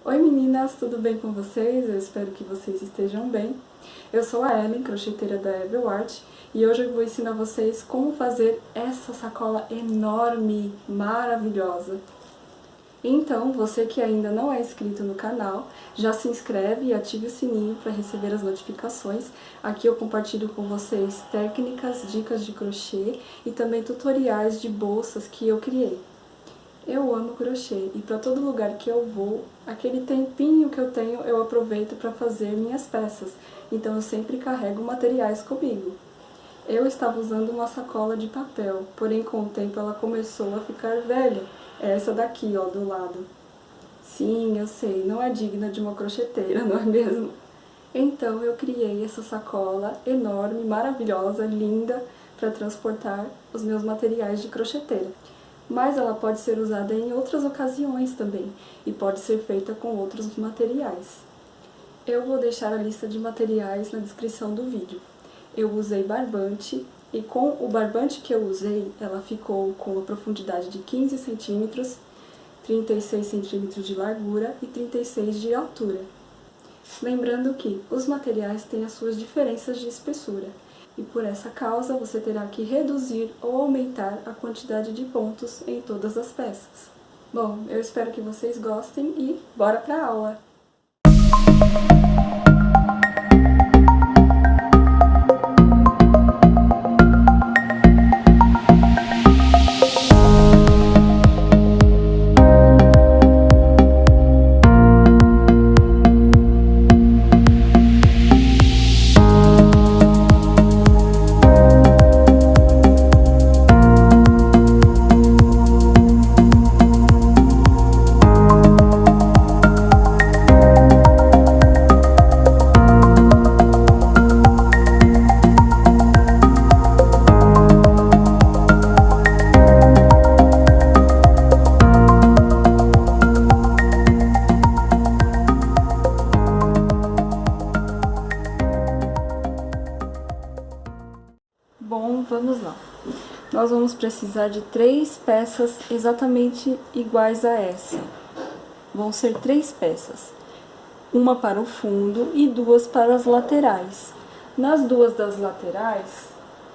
Oi meninas, tudo bem com vocês? Eu espero que vocês estejam bem. Eu sou a Ellen, crocheteira da Evil Art, e hoje eu vou ensinar vocês como fazer essa sacola enorme, maravilhosa. Então, você que ainda não é inscrito no canal, já se inscreve e ative o sininho para receber as notificações. Aqui eu compartilho com vocês técnicas, dicas de crochê e também tutoriais de bolsas que eu criei. Eu amo crochê e para todo lugar que eu vou, aquele tempinho que eu tenho eu aproveito para fazer minhas peças, então eu sempre carrego materiais comigo. Eu estava usando uma sacola de papel, porém com o tempo ela começou a ficar velha, é essa daqui ó, do lado. Sim, eu sei, não é digna de uma crocheteira, não é mesmo? Então eu criei essa sacola enorme, maravilhosa, linda, para transportar os meus materiais de crocheteira. Mas ela pode ser usada em outras ocasiões também, e pode ser feita com outros materiais. Eu vou deixar a lista de materiais na descrição do vídeo. Eu usei barbante, e com o barbante que eu usei, ela ficou com uma profundidade de 15 centímetros, 36 centímetros de largura e 36 de altura. Lembrando que os materiais têm as suas diferenças de espessura, e por essa causa você terá que reduzir ou aumentar a quantidade de pontos em todas as peças. Bom, eu espero que vocês gostem e bora pra aula! Bom, vamos lá. Nós vamos precisar de 3 peças exatamente iguais a essa. Vão ser 3 peças. Uma para o fundo e 2 para as laterais. Nas 2 das laterais,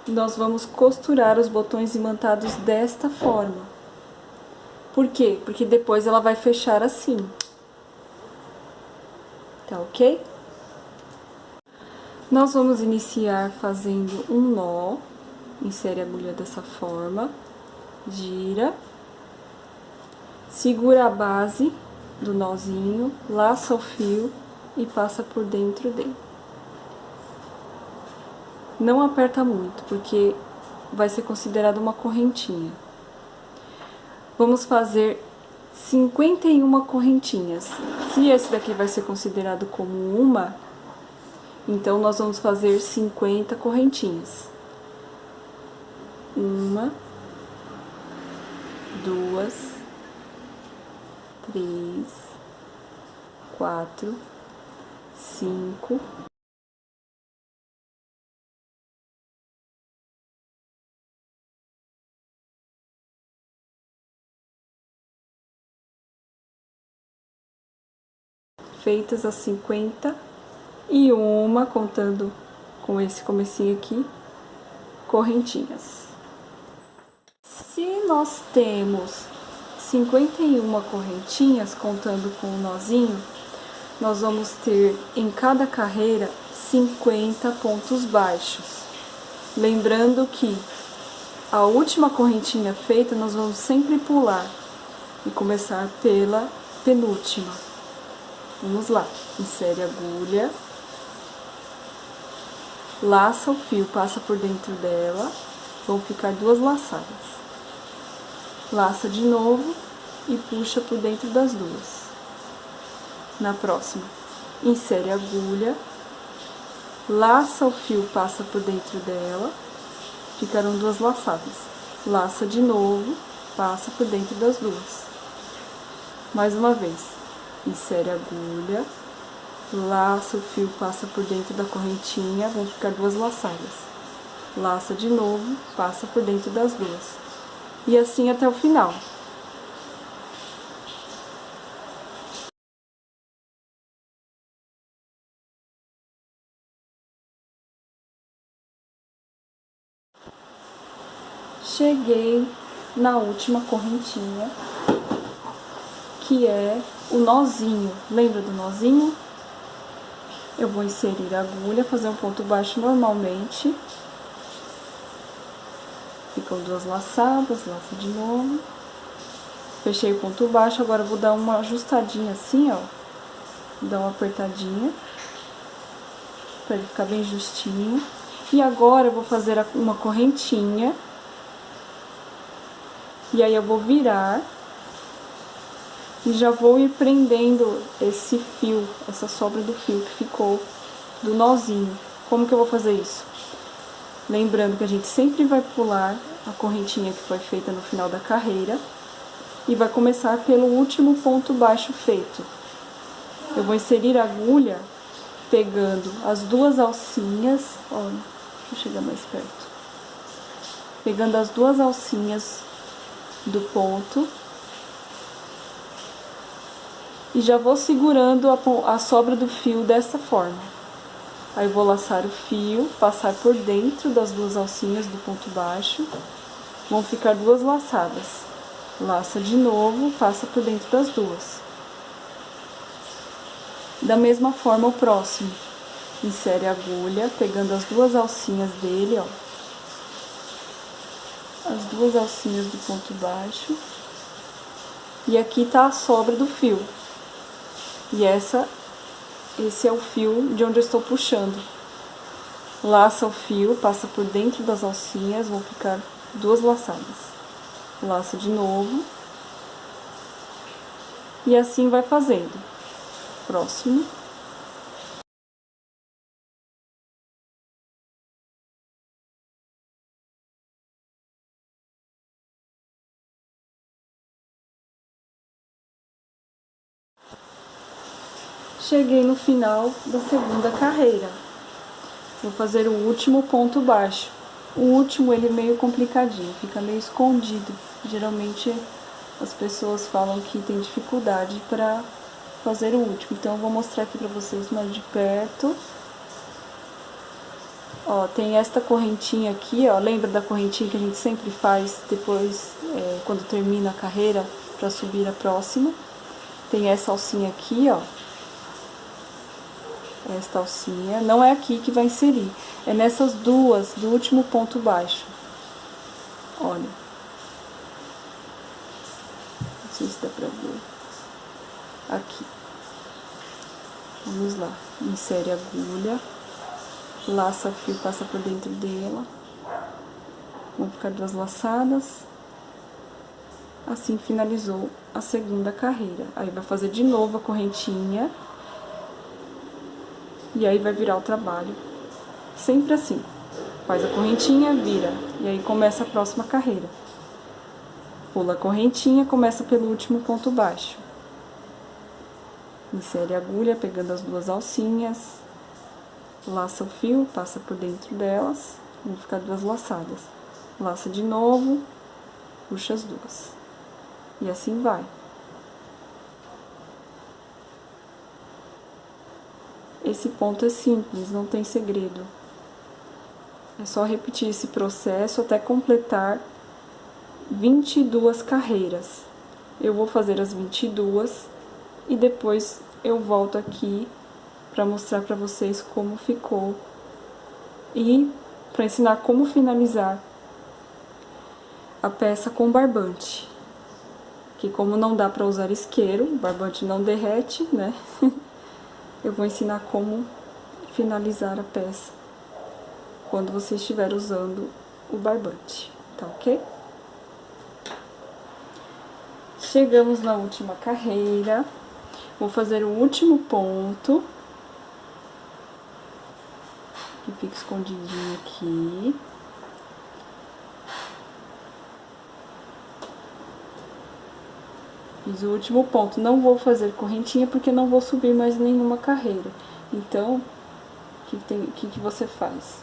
nós vamos costurar os botões imantados desta forma. Por quê? Porque depois ela vai fechar assim. Tá ok? Nós vamos iniciar fazendo um nó, insere a agulha dessa forma, gira, segura a base do nozinho, laça o fio e passa por dentro dele. Não aperta muito, porque vai ser considerado uma correntinha. Vamos fazer 51 correntinhas. Se esse daqui vai ser considerado como uma, então nós vamos fazer 50 correntinhas. 1, 2, 3, 4, 5... Feitas as 51, contando com esse comecinho aqui, correntinhas. Se nós temos 51 correntinhas, contando com o nozinho, nós vamos ter em cada carreira 50 pontos baixos. Lembrando que a última correntinha feita, nós vamos sempre pular e começar pela penúltima. Vamos lá, insere a agulha, laça o fio, passa por dentro dela, vão ficar 2 laçadas. Laça de novo e puxa por dentro das 2. Na próxima, insere a agulha, laça o fio, passa por dentro dela, ficaram 2 laçadas. Laça de novo, passa por dentro das 2. Mais uma vez. Insere a agulha, laça o fio, passa por dentro da correntinha, vão ficar 2 laçadas. Laça de novo, passa por dentro das 2. E assim até o final. Cheguei na última correntinha, que é o nozinho. Lembra do nozinho? Eu vou inserir a agulha, fazer um ponto baixo normalmente. Ficam 2 laçadas, laço de novo. Fechei o ponto baixo, agora eu vou dar uma ajustadinha assim, ó. Dar uma apertadinha, pra ele ficar bem justinho. E agora eu vou fazer uma correntinha. E aí eu vou virar. E já vou ir prendendo esse fio, essa sobra do fio que ficou do nozinho. Como que eu vou fazer isso? Lembrando que a gente sempre vai pular a correntinha que foi feita no final da carreira. E vai começar pelo último ponto baixo feito. Eu vou inserir a agulha pegando as 2 alcinhas, ó, deixa eu chegar mais perto. Pegando as 2 alcinhas do ponto. E já vou segurando a sobra do fio dessa forma. Aí eu vou laçar o fio, passar por dentro das 2 alcinhas do ponto baixo. Vão ficar 2 laçadas. Laça de novo, passa por dentro das 2. Da mesma forma o próximo. Insere a agulha, pegando as 2 alcinhas dele, ó. As 2 alcinhas do ponto baixo. E aqui tá a sobra do fio. E esse é o fio de onde eu estou puxando. Laça o fio, passa por dentro das alcinhas, vão ficar 2 laçadas. Laça de novo. E assim vai fazendo. Próximo. Cheguei no final da segunda carreira. Vou fazer o último ponto baixo. O último, ele é meio complicadinho, fica meio escondido. Geralmente as pessoas falam que tem dificuldade para fazer o último. Então eu vou mostrar aqui para vocês mais de perto. Ó, tem esta correntinha aqui, ó. Lembra da correntinha que a gente sempre faz depois, quando termina a carreira, para subir a próxima? Tem essa alcinha aqui, ó. Esta alcinha, não é aqui que vai inserir, é nessas 2 do último ponto baixo. Olha. Não sei se dá pra ver. Aqui. Vamos lá. Insere a agulha. Laça o fio, passa por dentro dela. Vão ficar 2 laçadas. Assim finalizou a segunda carreira. Aí vai fazer de novo a correntinha. E aí vai virar o trabalho. Sempre assim. Faz a correntinha, vira. E aí começa a próxima carreira. Pula a correntinha, começa pelo último ponto baixo. Insere a agulha, pegando as 2 alcinhas. Laça o fio, passa por dentro delas. Vão ficar 2 laçadas. Laça de novo, puxa as 2. E assim vai. Esse ponto é simples, não tem segredo. É só repetir esse processo até completar 22 carreiras. Eu vou fazer as 22 e depois eu volto aqui para mostrar para vocês como ficou e para ensinar como finalizar a peça com barbante. Que como não dá para usar isqueiro, o barbante não derrete, né? Eu vou ensinar como finalizar a peça quando você estiver usando o barbante, tá ok? Chegamos na última carreira. Vou fazer o último ponto, que fica escondidinho aqui. Fiz o último ponto. Não vou fazer correntinha porque não vou subir mais nenhuma carreira. Então, o que você faz?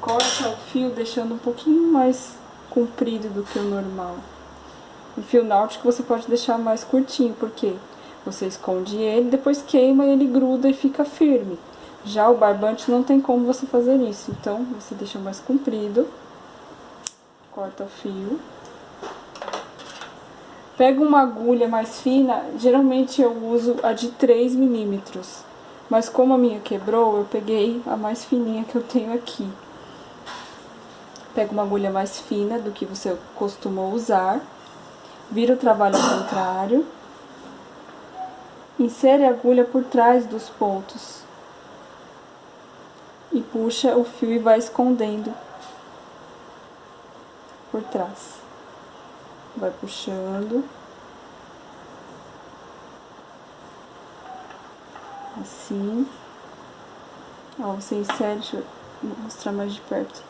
Corta o fio deixando um pouquinho mais comprido do que o normal. O fio náutico você pode deixar mais curtinho, porque você esconde ele, depois queima, ele gruda e fica firme. Já o barbante não tem como você fazer isso, então você deixa mais comprido. corta fio. Pego uma agulha mais fina, geralmente eu uso a de 3 milímetros. Mas como a minha quebrou, eu peguei a mais fininha que eu tenho aqui. Pega uma agulha mais fina do que você costuma usar. Vira o trabalho ao contrário. Insere a agulha por trás dos pontos. E puxa o fio e vai escondendo por trás. Vai puxando. Assim. Ó, você insere, deixa eu mostrar mais de perto.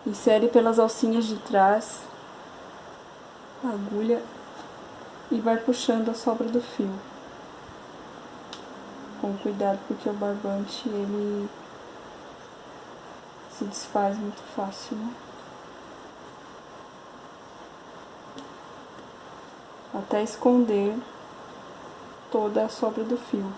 Insere pelas alcinhas de trás a agulha e vai puxando a sobra do fio. Com cuidado, porque o barbante, ele se desfaz muito fácil, né? Até esconder toda a sobra do fio.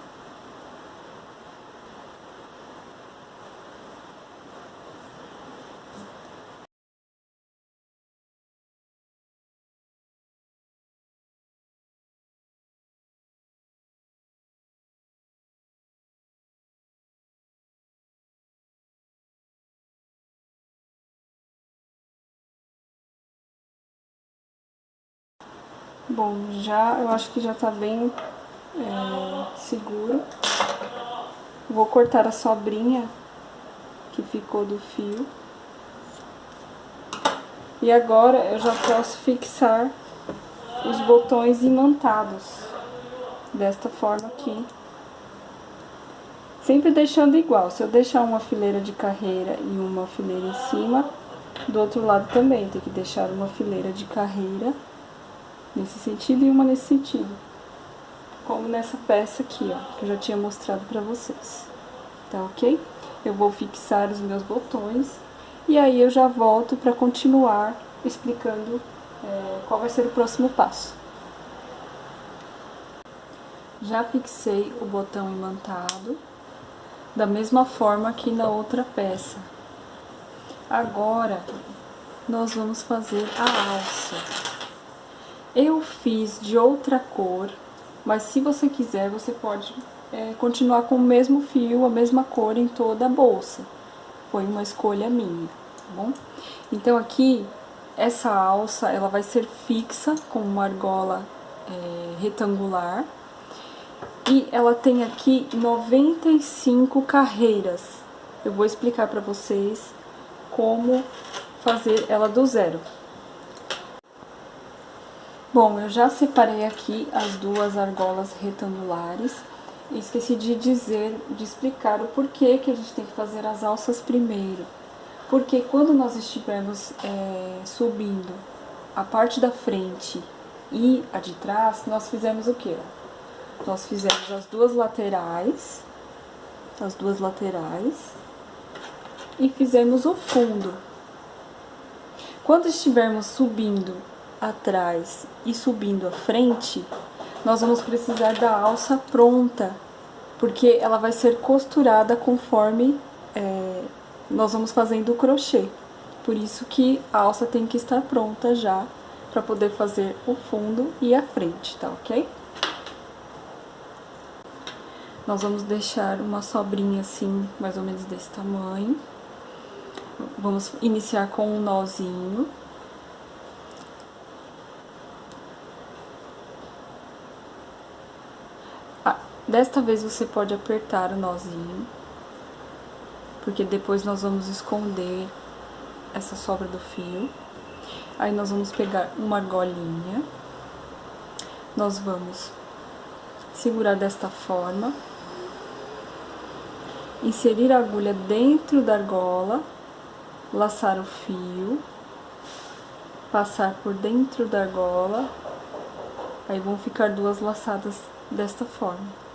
Bom, eu acho que já tá bem seguro. Vou cortar a sobrinha que ficou do fio. E agora eu já posso fixar os botões imantados, desta forma aqui. Sempre deixando igual. Se eu deixar uma fileira de carreira e uma fileira em cima, do outro lado também tem que deixar uma fileira de carreira nesse sentido e uma nesse sentido. Como nessa peça aqui, ó, que eu já tinha mostrado pra vocês. Tá ok? Eu vou fixar os meus botões e aí eu já volto pra continuar explicando qual vai ser o próximo passo. Já fixei o botão imantado, da mesma forma que na outra peça. Agora, nós vamos fazer a alça. Eu fiz de outra cor, mas se você quiser, você pode continuar com o mesmo fio, a mesma cor em toda a bolsa. Foi uma escolha minha, tá bom? Então aqui, essa alça, ela vai ser fixa com uma argola retangular. E ela tem aqui 95 carreiras. Eu vou explicar pra vocês como fazer ela do zero. Bom, eu já separei aqui as duas argolas retangulares. E esqueci de explicar o porquê que a gente tem que fazer as alças primeiro. Porque quando nós estivermos subindo a parte da frente e a de trás, nós fizemos o quê? Nós fizemos as duas laterais e fizemos o fundo. Quando estivermos subindo atrás e subindo à frente, nós vamos precisar da alça pronta, porque ela vai ser costurada conforme nós vamos fazendo o crochê. Por isso que a alça tem que estar pronta já, para poder fazer o fundo e a frente, tá ok? Nós vamos deixar uma sobrinha assim, mais ou menos desse tamanho. Vamos iniciar com um nozinho. Desta vez você pode apertar o nozinho, porque depois nós vamos esconder essa sobra do fio. Aí nós vamos pegar uma argolinha, nós vamos segurar desta forma, inserir a agulha dentro da argola, laçar o fio, passar por dentro da argola, aí vão ficar duas laçadas desta forma.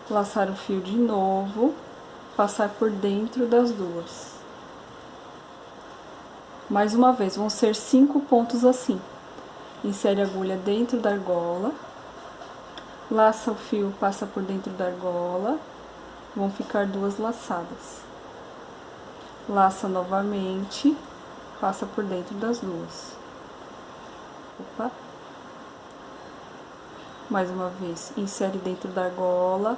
Laçar o fio de novo, passar por dentro das duas. Mais uma vez, vão ser 5 pontos assim. Insere a agulha dentro da argola, laça o fio, passa por dentro da argola, vão ficar duas laçadas. Laça novamente, passa por dentro das duas. Opa. Mais uma vez, insere dentro da argola,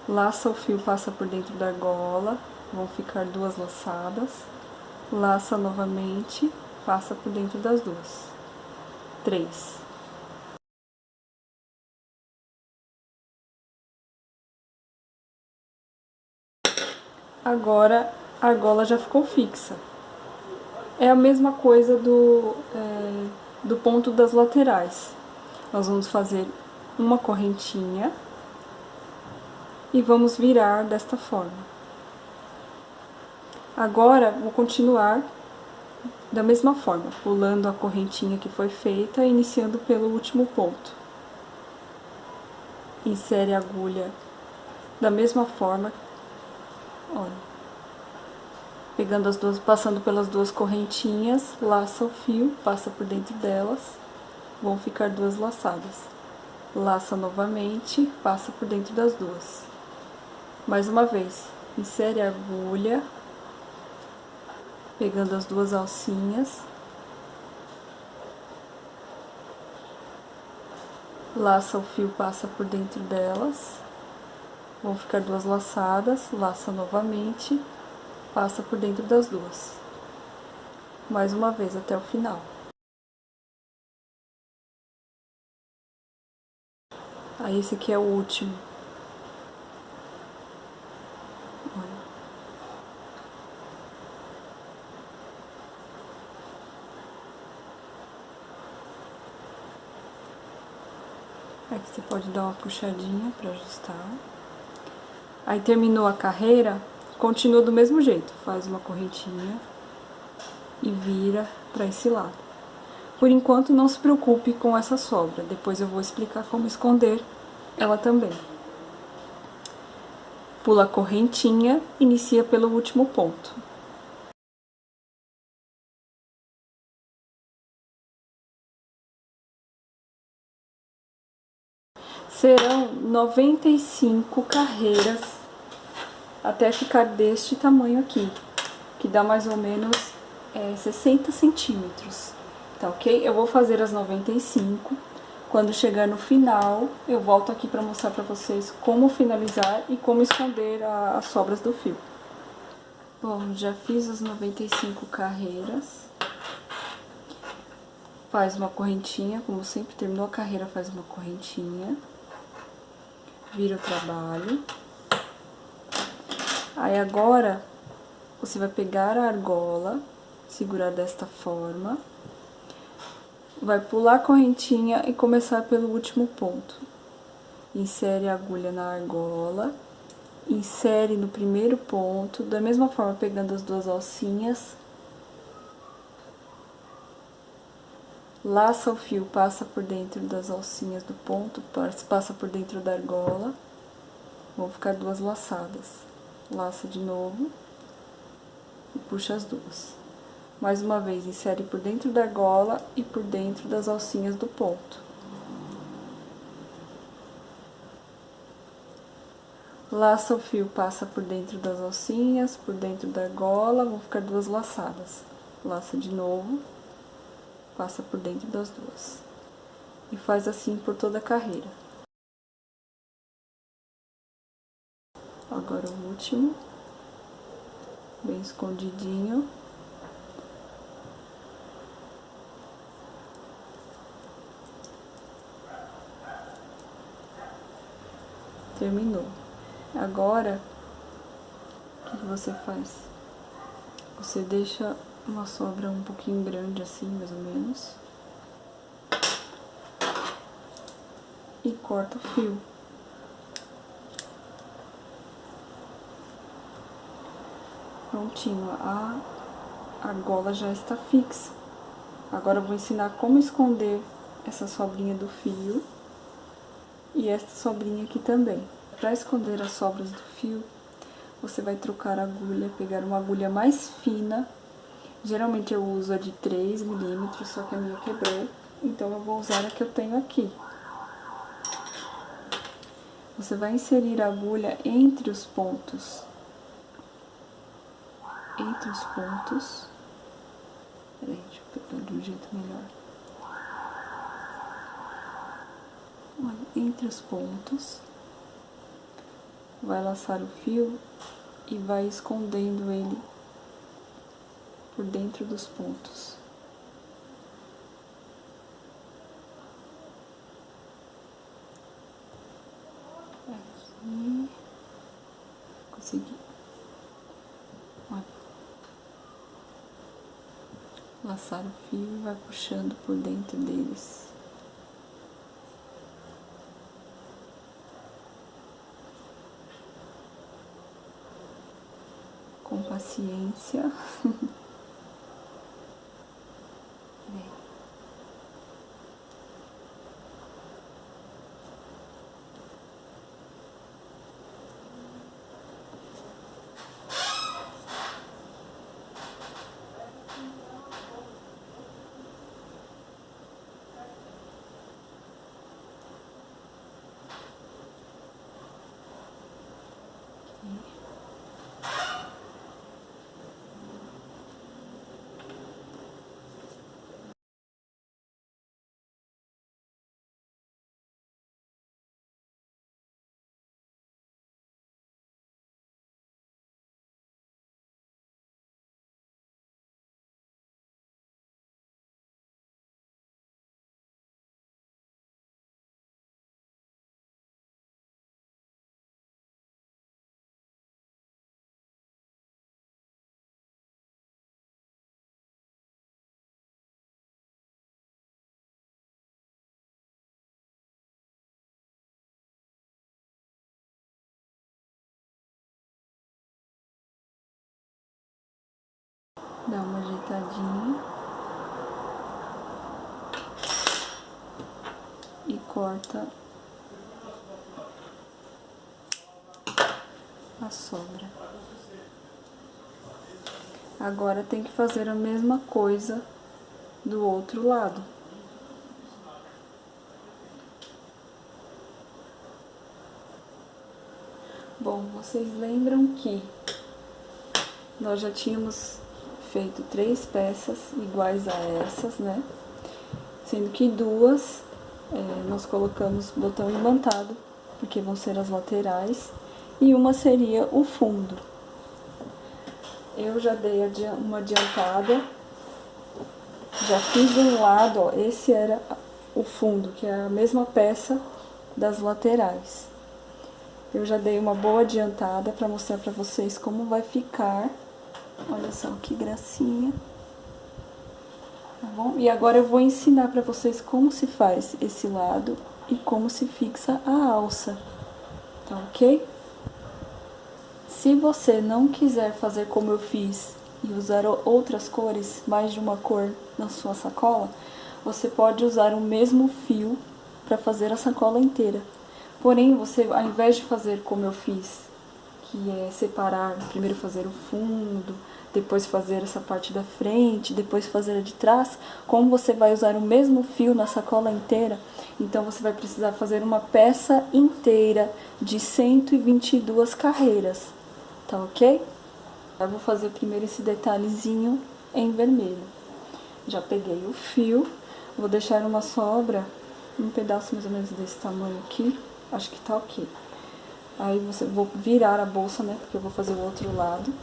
laça o fio, passa por dentro da argola, vão ficar duas laçadas, laça novamente, passa por dentro das duas. 3. Agora a argola já ficou fixa. É a mesma coisa do ponto das laterais. Nós vamos fazer uma correntinha e vamos virar desta forma. Agora, vou continuar da mesma forma, pulando a correntinha que foi feita, iniciando pelo último ponto. Insere a agulha da mesma forma, olha. Pegando as duas, passando pelas duas correntinhas, laça o fio, passa por dentro delas, vão ficar duas laçadas. Laça novamente, passa por dentro das duas. Mais uma vez, insere a agulha, pegando as duas alcinhas, laça o fio, passa por dentro delas, vão ficar duas laçadas, laça novamente, passa por dentro das duas. Mais uma vez até o final. Aí esse aqui é o último. Olha. Aqui você pode dar uma puxadinha para ajustar. Aí terminou a carreira, continua do mesmo jeito. Faz uma correntinha e vira para esse lado. Por enquanto, não se preocupe com essa sobra. Depois eu vou explicar como esconder ela também. Pula a correntinha, inicia pelo último ponto. Serão 95 carreiras até ficar deste tamanho aqui, que dá mais ou menos 60 centímetros, tá ok? Eu vou fazer as 95, quando chegar no final, eu volto aqui para mostrar para vocês como finalizar e como esconder as sobras do fio. Bom, já fiz as 95 carreiras. Faz uma correntinha, como sempre, terminou a carreira, faz uma correntinha. Vira o trabalho. Aí agora, você vai pegar a argola, segurar desta forma, vai pular a correntinha e começar pelo último ponto. Insere a agulha na argola, insere no primeiro ponto, da mesma forma pegando as duas alcinhas, laça o fio, passa por dentro das alcinhas do ponto, passa por dentro da argola, vão ficar duas laçadas. Laça de novo e puxa as duas. Mais uma vez, insere por dentro da argola e por dentro das alcinhas do ponto. Laça o fio, passa por dentro das alcinhas, por dentro da argola, vão ficar duas laçadas. Laça de novo, passa por dentro das duas. E faz assim por toda a carreira. Agora o último, bem escondidinho. Terminou. Agora, o que você faz? Você deixa uma sobra um pouquinho grande assim, mais ou menos. E corta o fio. Prontinho, a argola já está fixa. Agora eu vou ensinar como esconder essa sobrinha do fio e esta sobrinha aqui também. Para esconder as sobras do fio, você vai trocar a agulha, pegar uma agulha mais fina. Geralmente eu uso a de 3 milímetros, só que a minha quebrou, então eu vou usar a que eu tenho aqui. Você vai inserir a agulha entre os pontos. Entre os pontos. Peraí, deixa eu pegar de um jeito melhor. Olha, entre os pontos, vai laçar o fio e vai escondendo ele por dentro dos pontos. Aqui, consegui. Olha. Laçar o fio e vai puxando por dentro deles. Com paciência. Dá uma ajeitadinha e corta a sobra. Agora tem que fazer a mesma coisa do outro lado. Bom, vocês lembram que nós já tínhamos feito 3 peças iguais a essas, né? Sendo que 2 nós colocamos botão imantado, porque vão ser as laterais, e uma seria o fundo. Eu já dei uma adiantada, já fiz um lado, ó, esse era o fundo, que é a mesma peça das laterais. Eu já dei uma boa adiantada para mostrar para vocês como vai ficar. Olha só que gracinha. Tá bom? E agora eu vou ensinar para vocês como se faz esse lado e como se fixa a alça. Tá ok? Se você não quiser fazer como eu fiz e usar outras cores, mais de uma cor na sua sacola, você pode usar o mesmo fio para fazer a sacola inteira. Porém, você, ao invés de fazer como eu fiz, que é separar, primeiro fazer o fundo, depois fazer essa parte da frente, depois fazer a de trás, como você vai usar o mesmo fio na sacola inteira, então você vai precisar fazer uma peça inteira de 122 carreiras, tá ok? Eu vou fazer primeiro esse detalhezinho em vermelho. Já peguei o fio, vou deixar uma sobra, um pedaço mais ou menos desse tamanho aqui, acho que tá ok. Aí vou virar a bolsa, né, porque eu vou fazer o outro lado,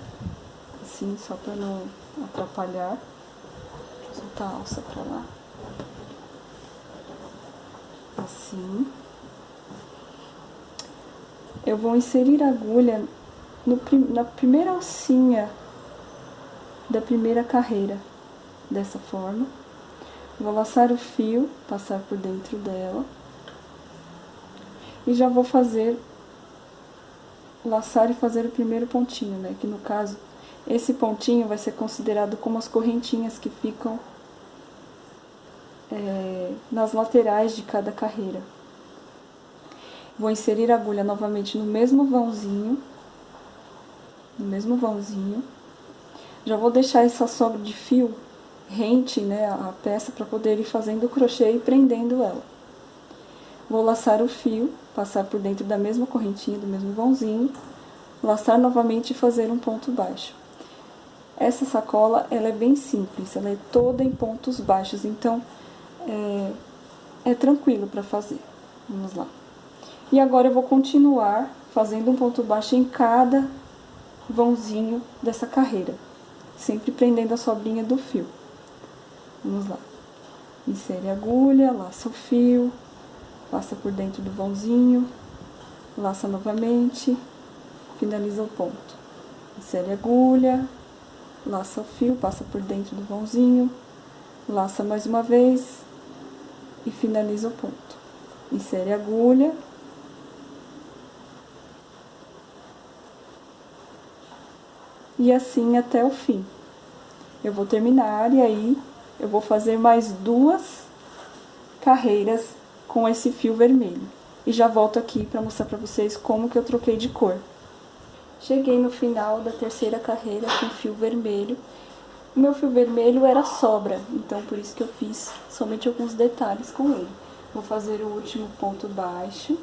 assim, só pra não atrapalhar. Vou soltar a alça pra lá. Assim. Eu vou inserir a agulha na primeira alcinha da primeira carreira, dessa forma. Vou laçar o fio, passar por dentro dela. E já vou laçar e fazer o primeiro pontinho, né? Que no caso, esse pontinho vai ser considerado como as correntinhas que ficam nas laterais de cada carreira. Vou inserir a agulha novamente no mesmo vãozinho. Já vou deixar essa sobra de fio rente, né, a peça, para poder ir fazendo o crochê e prendendo ela. Vou laçar o fio, passar por dentro da mesma correntinha, do mesmo vãozinho, laçar novamente e fazer um ponto baixo. Essa sacola, ela é bem simples, ela é toda em pontos baixos, então é tranquilo para fazer. Vamos lá. E agora eu vou continuar fazendo um ponto baixo em cada vãozinho dessa carreira, sempre prendendo a sobrinha do fio. Vamos lá. Insere a agulha, laça o fio, passa por dentro do vãozinho, laça novamente, finaliza o ponto. Insere a agulha, laça o fio, passa por dentro do vãozinho, laça mais uma vez e finaliza o ponto. Insere a agulha, e assim até o fim. Eu vou terminar e aí eu vou fazer mais 2 carreiras com esse fio vermelho. E já volto aqui para mostrar para vocês como que eu troquei de cor. Cheguei no final da terceira carreira com fio vermelho. O meu fio vermelho era sobra, então por isso que eu fiz somente alguns detalhes com ele. Vou fazer o último ponto baixo.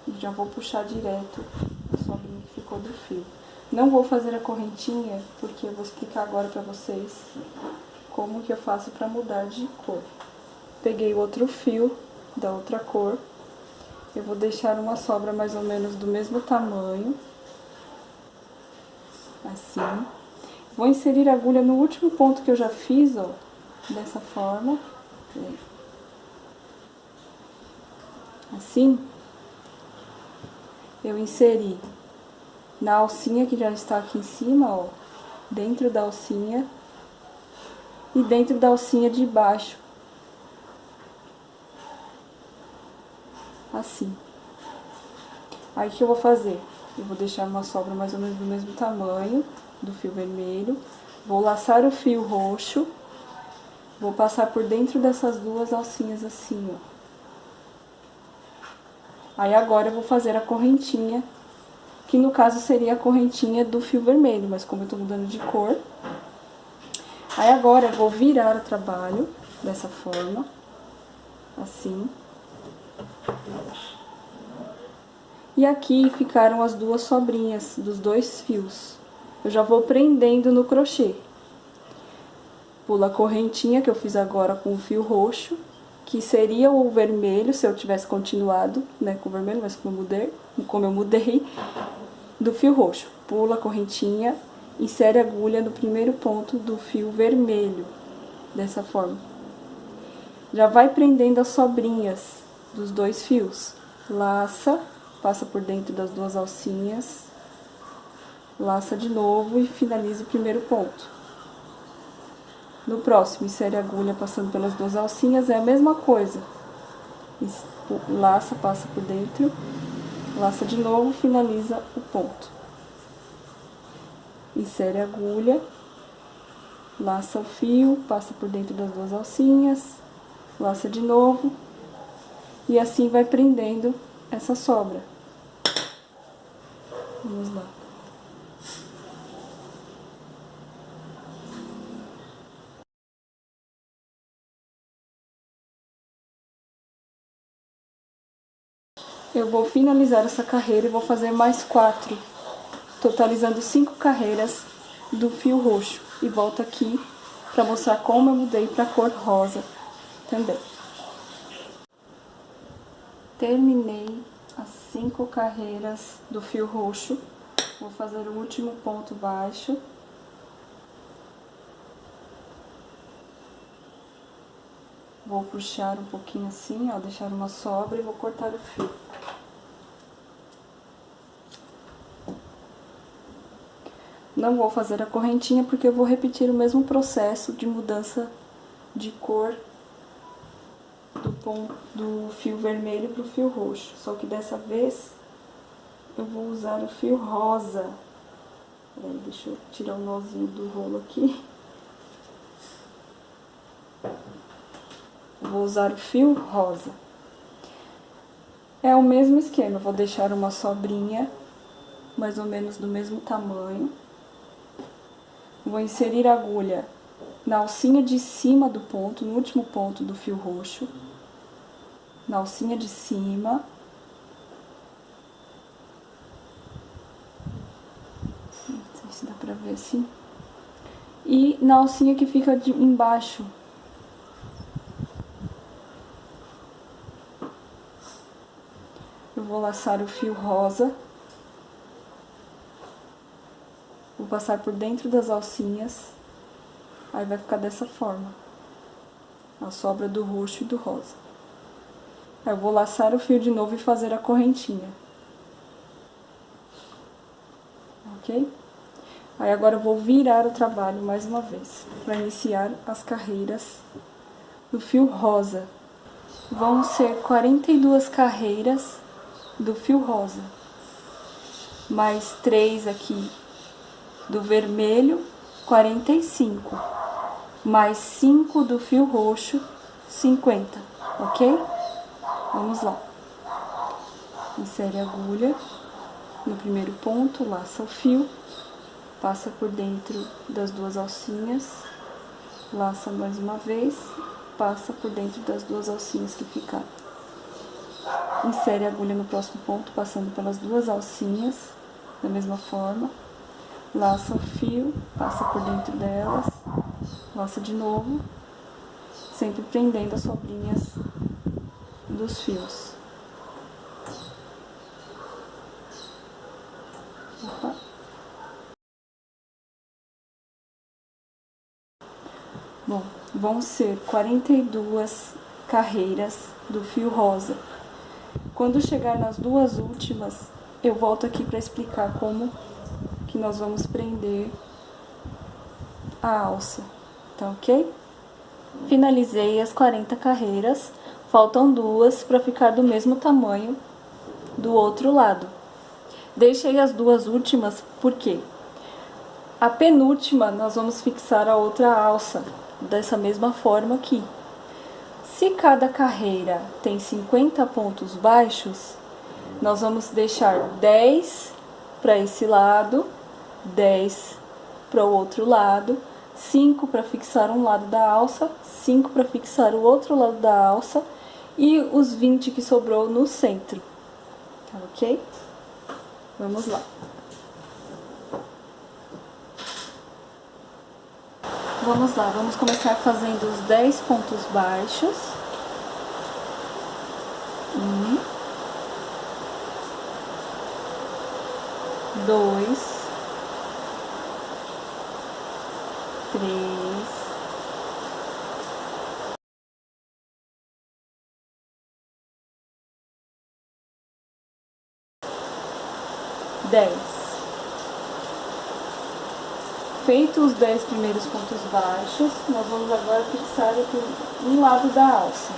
E já vou puxar direto a sobrinha que ficou do fio. Não vou fazer a correntinha, porque eu vou explicar agora pra vocês como que eu faço pra mudar de cor. Peguei outro fio da outra cor. Eu vou deixar uma sobra mais ou menos do mesmo tamanho. Assim. Vou inserir a agulha no último ponto que eu já fiz, ó. Dessa forma. Assim. Eu inseri na alcinha que já está aqui em cima, ó, dentro da alcinha e dentro da alcinha de baixo, assim. Aí o que eu vou fazer? Eu vou deixar uma sobra mais ou menos do mesmo tamanho do fio vermelho, vou laçar o fio roxo, vou passar por dentro dessas 2 alcinhas assim, ó. Aí agora eu vou fazer a correntinha, que no caso seria a correntinha do fio vermelho, mas como eu tô mudando de cor. Aí agora eu vou virar o trabalho dessa forma, assim. E aqui ficaram as 2 sobrinhas dos 2 fios. Eu já vou prendendo no crochê. Pula a correntinha que eu fiz agora com o fio roxo, que seria o vermelho se eu tivesse continuado, né, com o vermelho, mas como eu mudei, do fio roxo. Pula a correntinha, insere a agulha no primeiro ponto do fio vermelho, dessa forma. Já vai prendendo as sobrinhas dos 2 fios. Laça, passa por dentro das 2 alcinhas, laça de novo e finaliza o primeiro ponto. No próximo, insere a agulha passando pelas 2 alcinhas, é a mesma coisa. Laça, passa por dentro, laça de novo, finaliza o ponto. Insere a agulha, laça o fio, passa por dentro das 2 alcinhas, laça de novo, e assim vai prendendo essa sobra. Vamos lá. Eu vou finalizar essa carreira e vou fazer mais 4, totalizando 5 carreiras do fio roxo. E volto aqui para mostrar como eu mudei para a cor rosa também. Terminei as 5 carreiras do fio roxo. Vou fazer o último ponto baixo. Vou puxar um pouquinho assim, ó, deixar uma sobra e vou cortar o fio. Não vou fazer a correntinha porque eu vou repetir o mesmo processo de mudança de cor do fio vermelho para o fio roxo. Só que dessa vez eu vou usar o fio rosa. Peraí, deixa eu tirar o nozinho do rolo aqui. Vou usar o fio rosa. É o mesmo esquema, vou deixar uma sobrinha, mais ou menos do mesmo tamanho. Vou inserir a agulha na alcinha de cima do ponto, no último ponto do fio roxo. Na alcinha de cima. ver assim. E na alcinha que fica embaixo. Eu vou laçar o fio rosa. Vou passar por dentro das alcinhas. Aí vai ficar dessa forma. A sobra do roxo e do rosa. Aí eu vou laçar o fio de novo e fazer a correntinha. Ok? Aí agora eu vou virar o trabalho mais uma vez, para iniciar as carreiras do fio rosa. Vão ser 42 carreiras do fio rosa, mais 3 aqui do vermelho, 45, mais 5 do fio roxo, 50, ok? Vamos lá. Insere a agulha no primeiro ponto, laça o fio. Passa por dentro das duas alcinhas, laça mais uma vez, passa por dentro das duas alcinhas que ficaram. Insere a agulha no próximo ponto, passando pelas duas alcinhas, da mesma forma. Laça o fio, passa por dentro delas, laça de novo, sempre prendendo as sobrinhas dos fios. Opa. Bom, vão ser 42 carreiras do fio rosa. Quando chegar nas duas últimas, eu volto aqui para explicar como que nós vamos prender a alça, tá ok? Finalizei as 40 carreiras, faltam duas para ficar do mesmo tamanho do outro lado. Deixei as duas últimas porque a penúltima nós vamos fixar a outra alça, dessa mesma forma aqui. Se cada carreira tem 50 pontos baixos, nós vamos deixar 10 para esse lado, 10 para o outro lado, 5 para fixar um lado da alça, 5 para fixar o outro lado da alça e os 20 que sobrou no centro, tá ok? Vamos lá. Vamos lá, vamos começar fazendo os 10 pontos baixos. 1, 2, 3, 10. Feitos os 10 primeiros pontos baixos, nós vamos agora fixar aqui um lado da alça.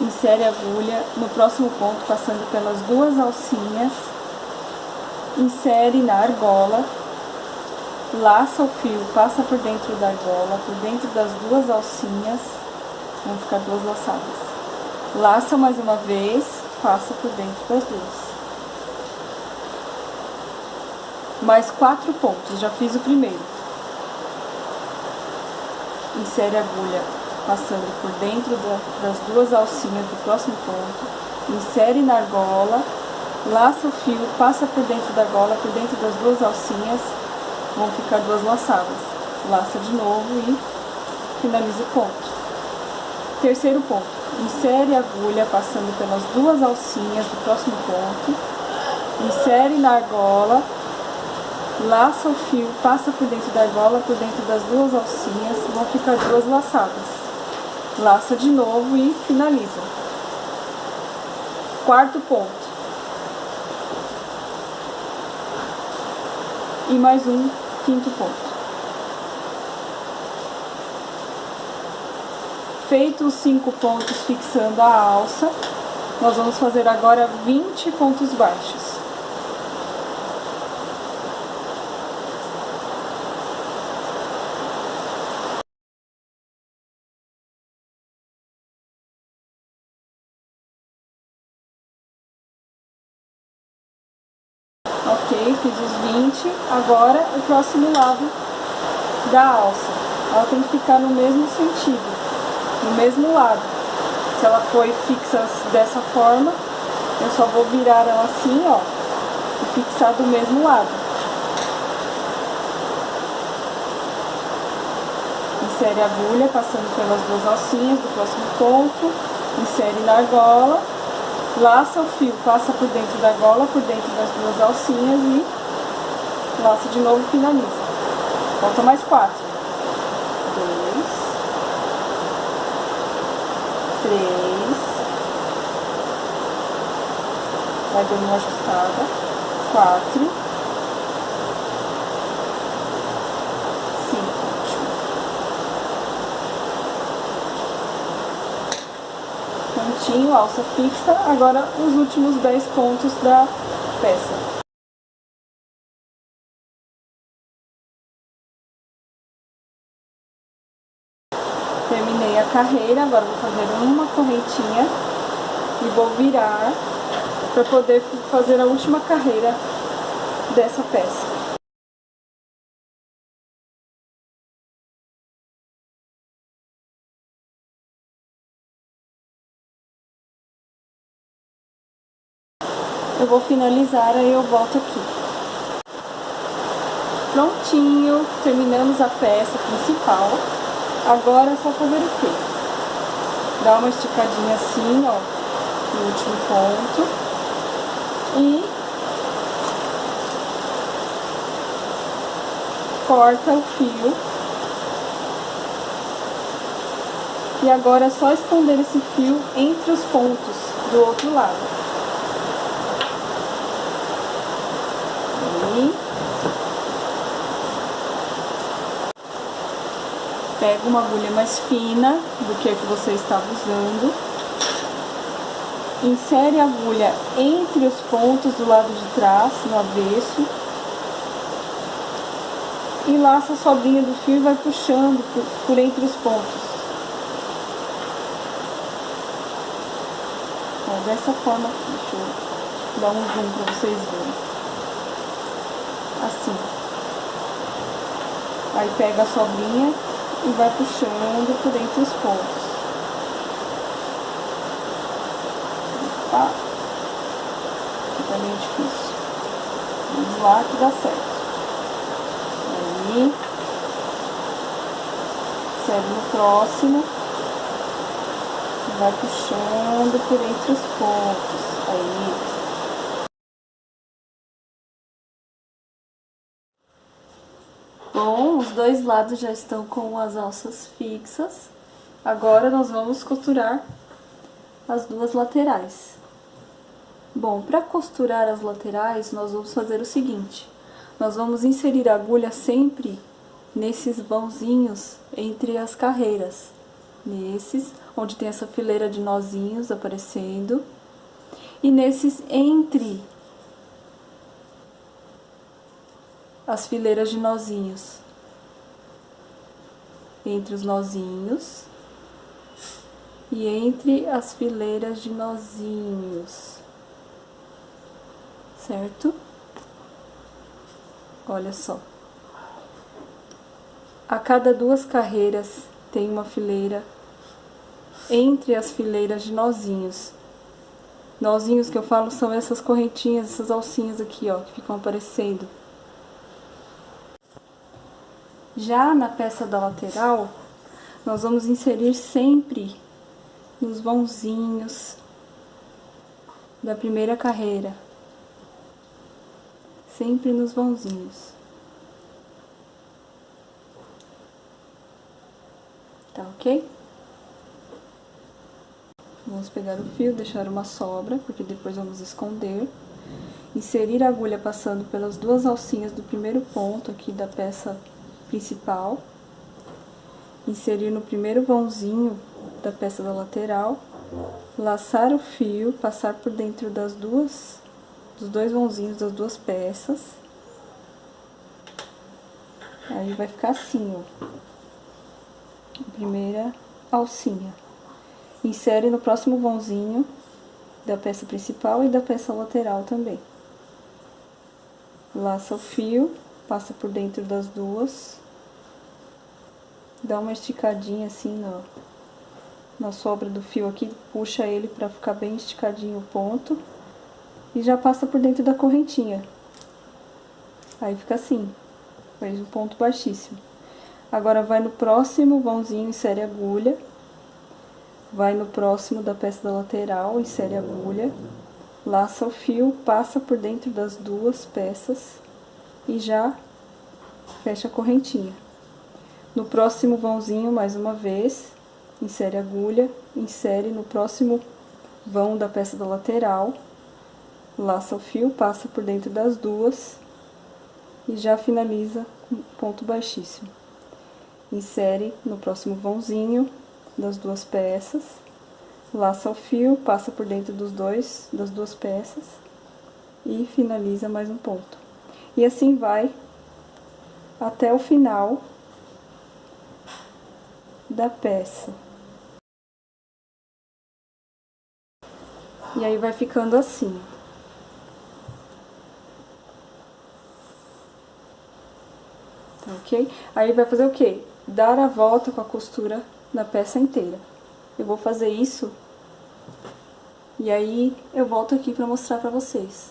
Insere a agulha no próximo ponto, passando pelas duas alcinhas. Insere na argola. Laça o fio, passa por dentro da argola, por dentro das duas alcinhas. Vão ficar duas laçadas. Laça mais uma vez, passa por dentro das duas. Mais 4 pontos, já fiz o primeiro. Insere a agulha passando por dentro das duas alcinhas do próximo ponto. Insere na argola, laça o fio, passa por dentro da argola, por dentro das duas alcinhas, vão ficar duas laçadas. Laça de novo e finaliza o ponto. Terceiro ponto, insere a agulha passando pelas duas alcinhas do próximo ponto. Insere na argola, laça o fio, passa por dentro da argola, por dentro das duas alcinhas, vão ficar duas laçadas. Laça de novo e finaliza. Quarto ponto. E mais um quinto ponto. Feitos os 5 pontos fixando a alça, nós vamos fazer agora 20 pontos baixos. Ok, fiz os 20. Agora o próximo lado da alça. Ela tem que ficar no mesmo sentido, no mesmo lado. Se ela foi fixa dessa forma, eu só vou virar ela assim, ó, e fixar do mesmo lado. Insere a agulha passando pelas duas alcinhas do próximo ponto, insere na argola, laça o fio, passa por dentro da argola, por dentro das duas alcinhas e laça de novo e finaliza. Faltam mais 4. 2, 3, vai dando uma ajustada, 4, 5. Pontinho, alça fixa, agora os últimos 10 pontos da peça. Terminei a carreira, agora vou fazer uma correntinha e vou virar para poder fazer a última carreira dessa peça. Eu vou finalizar, aí eu volto aqui. Prontinho, terminamos a peça principal. Agora é só fazer o quê? Dá uma esticadinha assim, ó, no último ponto. E corta o fio. E agora é só esconder esse fio entre os pontos do outro lado. E pega uma agulha mais fina do que a que você estava usando. Insere a agulha entre os pontos do lado de trás, no avesso. E laça a sobrinha do fio e vai puxando por entre os pontos. Ó, dessa forma aqui, deixa eu dar um zoom para vocês verem. Assim. Aí pega a sobrinha e vai puxando por entre os pontos. Tá? Fica meio difícil. Vamos lá que dá certo. Aí, segue no próximo. E vai puxando por entre os pontos. Aí. Bom, os dois lados já estão com as alças fixas. Agora nós vamos costurar as duas laterais. Bom, para costurar as laterais, nós vamos fazer o seguinte. Nós vamos inserir a agulha sempre nesses vãozinhos entre as carreiras. Nesses, onde tem essa fileira de nozinhos aparecendo. E nesses entre as fileiras de nozinhos. Entre os nozinhos e entre as fileiras de nozinhos, certo? Olha só. A cada duas carreiras tem uma fileira entre as fileiras de nozinhos. Nozinhos que eu falo são essas correntinhas, essas alcinhas aqui, ó, que ficam aparecendo. Já na peça da lateral, nós vamos inserir sempre nos vãozinhos da primeira carreira. Sempre nos vãozinhos. Tá ok? Vamos pegar o fio, deixar uma sobra, porque depois vamos esconder. Inserir a agulha passando pelas duas alcinhas do primeiro ponto aqui da peça principal, inserir no primeiro vãozinho da peça da lateral, laçar o fio, passar por dentro dos dois vãozinhos das duas peças. Aí vai ficar assim, ó, a primeira alcinha. Insere no próximo vãozinho da peça principal e da peça lateral também. Laça o fio, passa por dentro das duas, dá uma esticadinha assim na sobra do fio aqui, puxa ele pra ficar bem esticadinho o ponto e já passa por dentro da correntinha. Aí fica assim, faz um ponto baixíssimo. Agora vai no próximo vãozinho, insere agulha. Vai no próximo da peça da lateral, insere agulha. Laça o fio, passa por dentro das duas peças e já fecha a correntinha. No próximo vãozinho, mais uma vez, insere agulha, insere no próximo vão da peça da lateral, laça o fio, passa por dentro das duas e já finaliza com ponto baixíssimo. Insere no próximo vãozinho das duas peças, laça o fio, passa por dentro das duas peças e finaliza mais um ponto. E assim vai até o final da peça. E aí vai ficando assim. Tá ok? Aí vai fazer o quê? Dar a volta com a costura na peça inteira. Eu vou fazer isso e aí eu volto aqui pra mostrar pra vocês.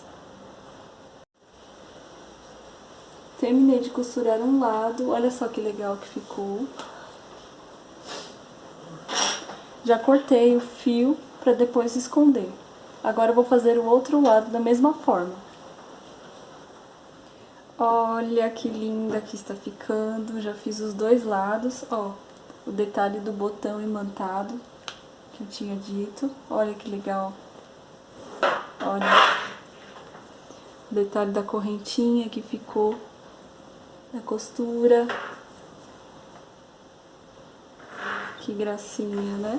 Terminei de costurar um lado, olha só que legal que ficou. Já cortei o fio pra depois esconder. Agora eu vou fazer o outro lado da mesma forma. Olha que linda que está ficando, já fiz os dois lados, ó, o detalhe do botão imantado, que eu tinha dito, olha que legal, olha, o detalhe da correntinha que ficou na costura, que gracinha, né?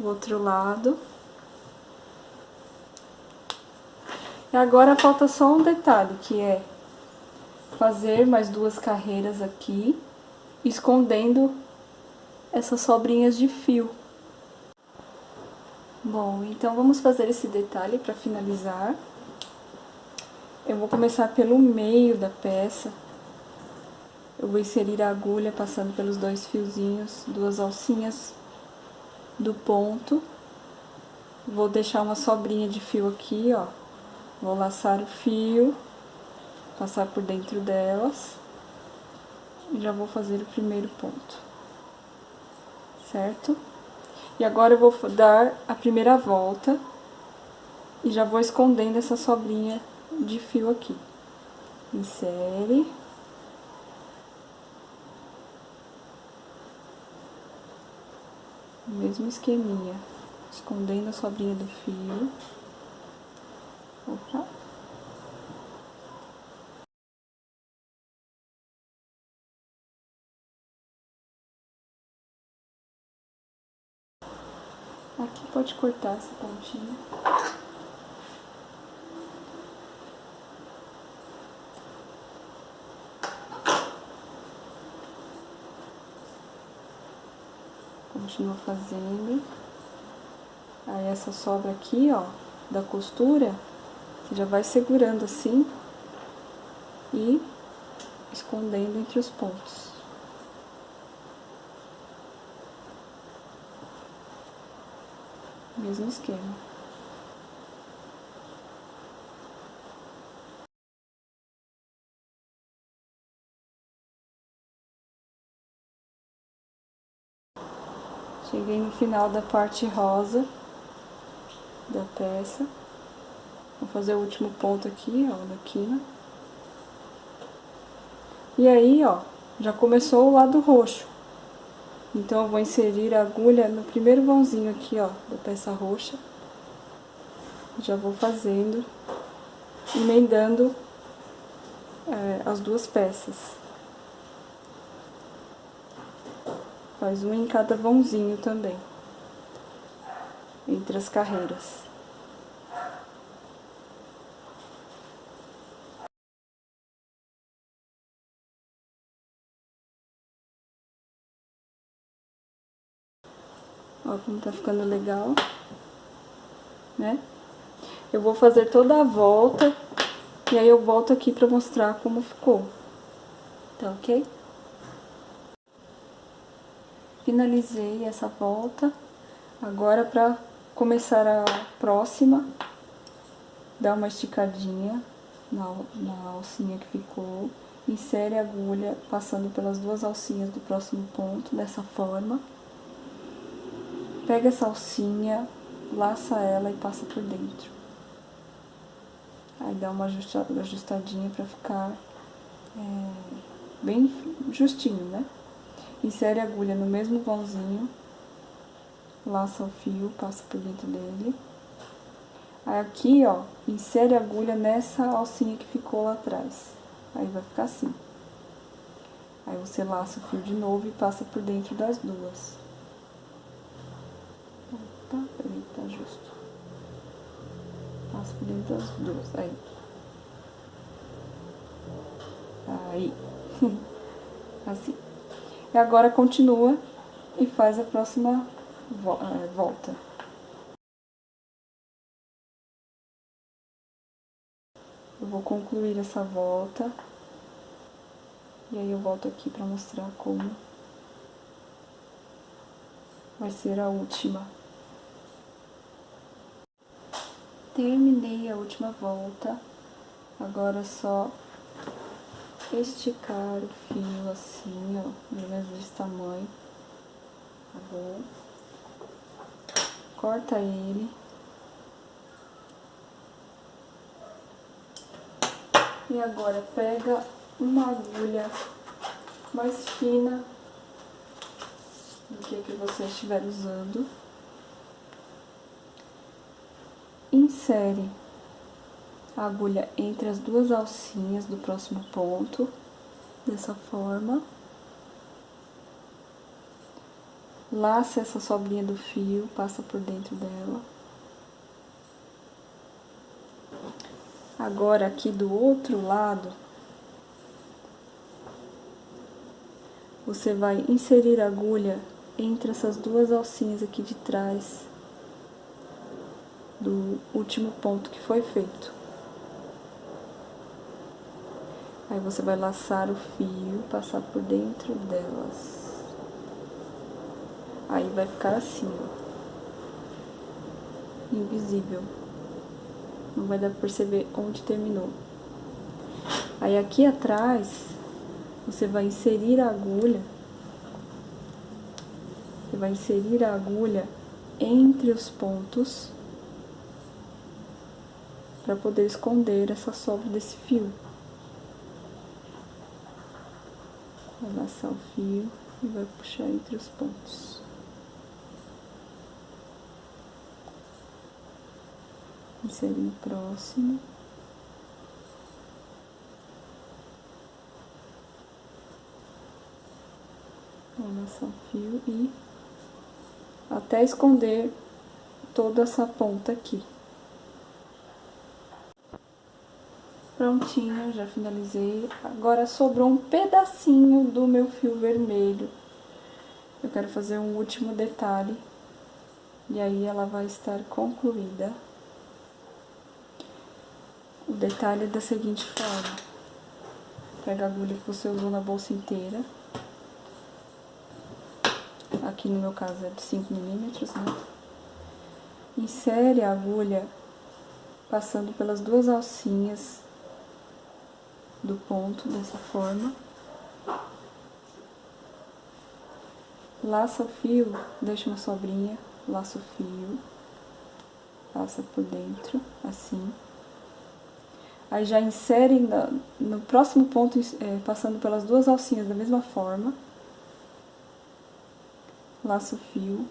O outro lado. E agora falta só um detalhe, que é fazer mais duas carreiras aqui, escondendo essas sobrinhas de fio. Bom, então vamos fazer esse detalhe para finalizar. Eu vou começar pelo meio da peça. Eu vou inserir a agulha passando pelos dois fiozinhos, duas alcinhas do ponto. Vou deixar uma sobrinha de fio aqui, ó. Vou laçar o fio, passar por dentro delas. E já vou fazer o primeiro ponto. Certo? E agora eu vou dar a primeira volta e já vou escondendo essa sobrinha de fio aqui. Insere. Mesmo esqueminha. Escondendo a sobrinha do fio. Opa. Aqui pode cortar essa pontinha. Continua fazendo. Aí essa sobra aqui, ó, da costura, você já vai segurando assim e escondendo entre os pontos. Mesmo esquema. Cheguei no final da parte rosa da peça. Vou fazer o último ponto aqui, ó, da quina. E aí, ó, já começou o lado roxo. Então, eu vou inserir a agulha no primeiro vãozinho aqui, ó, da peça roxa. Já vou fazendo, emendando as duas peças. Faz um em cada vãozinho também, entre as carreiras. Ó como tá ficando legal, né? Eu vou fazer toda a volta e aí eu volto aqui pra mostrar como ficou. Tá ok? Finalizei essa volta. Agora pra começar a próxima, dá uma esticadinha na alcinha que ficou insere a agulha passando pelas duas alcinhas do próximo ponto, dessa forma. Pega essa alcinha, laça ela e passa por dentro. Aí dá uma ajustadinha pra ficar bem justinho, né? Insere a agulha no mesmo vãozinho, laça o fio, passa por dentro dele. Aí aqui, ó, insere a agulha nessa alcinha que ficou lá atrás. Aí vai ficar assim. Aí você laça o fio de novo e passa por dentro das duas. Opa, peraí, tá justo. Passa por dentro das duas, aí. Aí. Assim. E agora continua e faz a próxima volta. Eu vou concluir essa volta. E aí eu volto aqui pra mostrar como vai ser a última. Terminei a última volta. Agora é só esticar o fio assim, ó, mais ou menos desse tamanho. Tá bom? Corta ele. E agora pega uma agulha mais fina do que você estiver usando. Insere a agulha entre as duas alcinhas do próximo ponto, dessa forma. Laça essa sobrinha do fio, passa por dentro dela. Agora aqui do outro lado, você vai inserir a agulha entre essas duas alcinhas aqui de trás do último ponto que foi feito. Aí você vai laçar o fio, passar por dentro delas. Aí vai ficar assim, ó, invisível. Não vai dar pra perceber onde terminou. Aí aqui atrás, você vai inserir a agulha. Você vai inserir a agulha entre os pontos para poder esconder essa sobra desse fio. Vai laçar o fio e vai puxar entre os pontos. Inserir no próximo. Vou laçar o fio e até esconder toda essa ponta aqui. Prontinho, já finalizei. Agora sobrou um pedacinho do meu fio vermelho. Eu quero fazer um último detalhe. E aí ela vai estar concluída. O detalhe é da seguinte forma. Pega a agulha que você usou na bolsa inteira. Aqui no meu caso é de 5 milímetros, né? Insere a agulha passando pelas duas alcinhas do ponto, dessa forma. Laça o fio, deixa uma sobrinha, laça o fio, passa por dentro, assim. Aí já insere no próximo ponto, passando pelas duas alcinhas da mesma forma. Laça o fio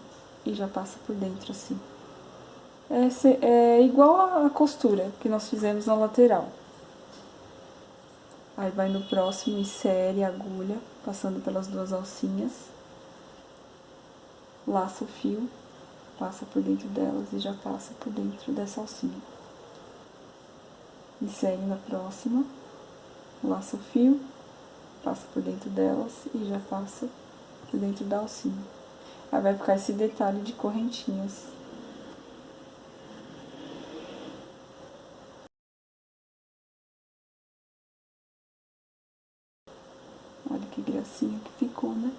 e já passa por dentro, assim. É igual a costura que nós fizemos na lateral. Aí vai no próximo, insere a agulha, passando pelas duas alcinhas. Laça o fio, passa por dentro delas e já passa por dentro dessa alcinha. Insere na próxima, laça o fio, passa por dentro delas e já passa por dentro da alcinha. Aí vai ficar esse detalhe de correntinhas. Olha que gracinha que ficou, né?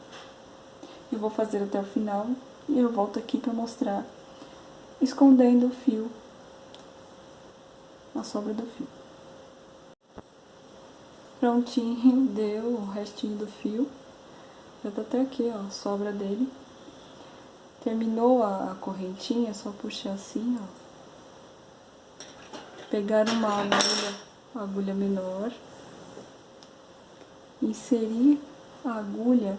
Eu vou fazer até o final e eu volto aqui pra mostrar escondendo o fio, a sobra do fio. prontinho, deu o restinho do fio. Já tá até aqui, ó, a sobra dele. Terminou a correntinha, é só puxar assim, ó. Pegar uma agulha menor. Inserir a agulha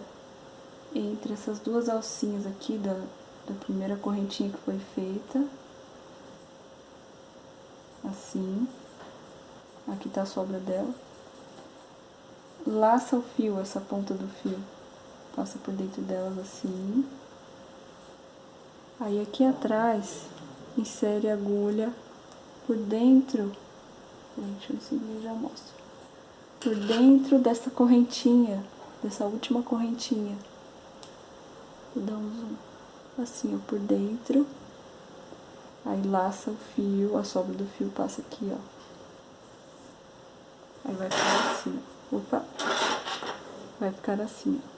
entre essas duas alcinhas aqui da primeira correntinha que foi feita. Assim. Aqui tá a sobra dela. Laça o fio, essa ponta do fio. Passa por dentro delas assim. Aí aqui atrás, insere a agulha por dentro. Deixa eu ensinar e já mostro. Por dentro dessa correntinha, dessa última correntinha. Vou dar um zoom. Assim, ó, por dentro. Aí laça o fio, a sobra do fio passa aqui, ó. Aí vai ficar assim, ó. Opa! Vai ficar assim, ó.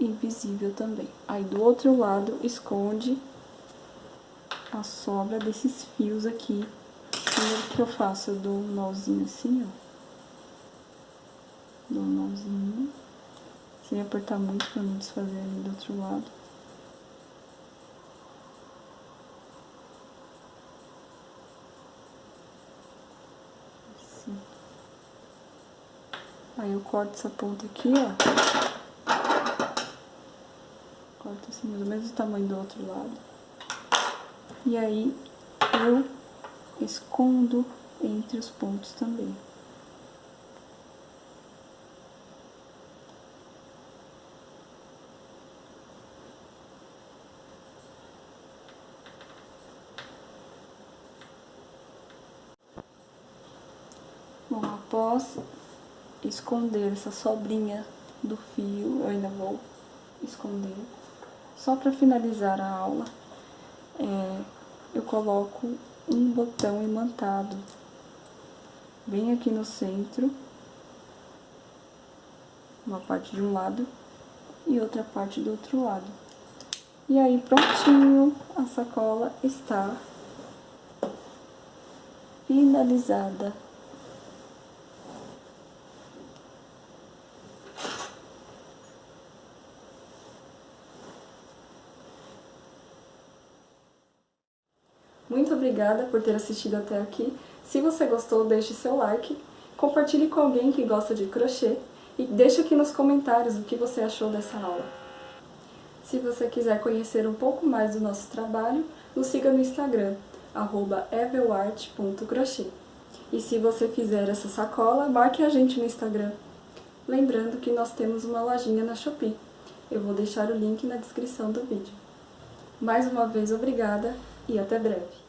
Invisível também. Aí do outro lado, esconde a sobra desses fios aqui. Primeiro que eu faço, eu dou um nozinho assim, ó. Dou um nozinho. Sem apertar muito pra não desfazer ali do outro lado. Assim. Aí eu corto essa ponta aqui, ó. Corto assim, mais ou menos o tamanho do outro lado. E aí, eu escondo entre os pontos também. Bom, após esconder essa sobrinha do fio, eu ainda vou esconder. Só para finalizar a aula, eu coloco um botão imantado bem aqui no centro, uma parte de um lado e outra parte do outro lado. E aí, prontinho, a sacola está finalizada. Muito obrigada por ter assistido até aqui. Se você gostou, deixe seu like, compartilhe com alguém que gosta de crochê e deixe aqui nos comentários o que você achou dessa aula. Se você quiser conhecer um pouco mais do nosso trabalho, nos siga no Instagram, @evelart.crochê. E se você fizer essa sacola, marque a gente no Instagram. Lembrando que nós temos uma lojinha na Shopee. Eu vou deixar o link na descrição do vídeo. Mais uma vez, obrigada e até breve!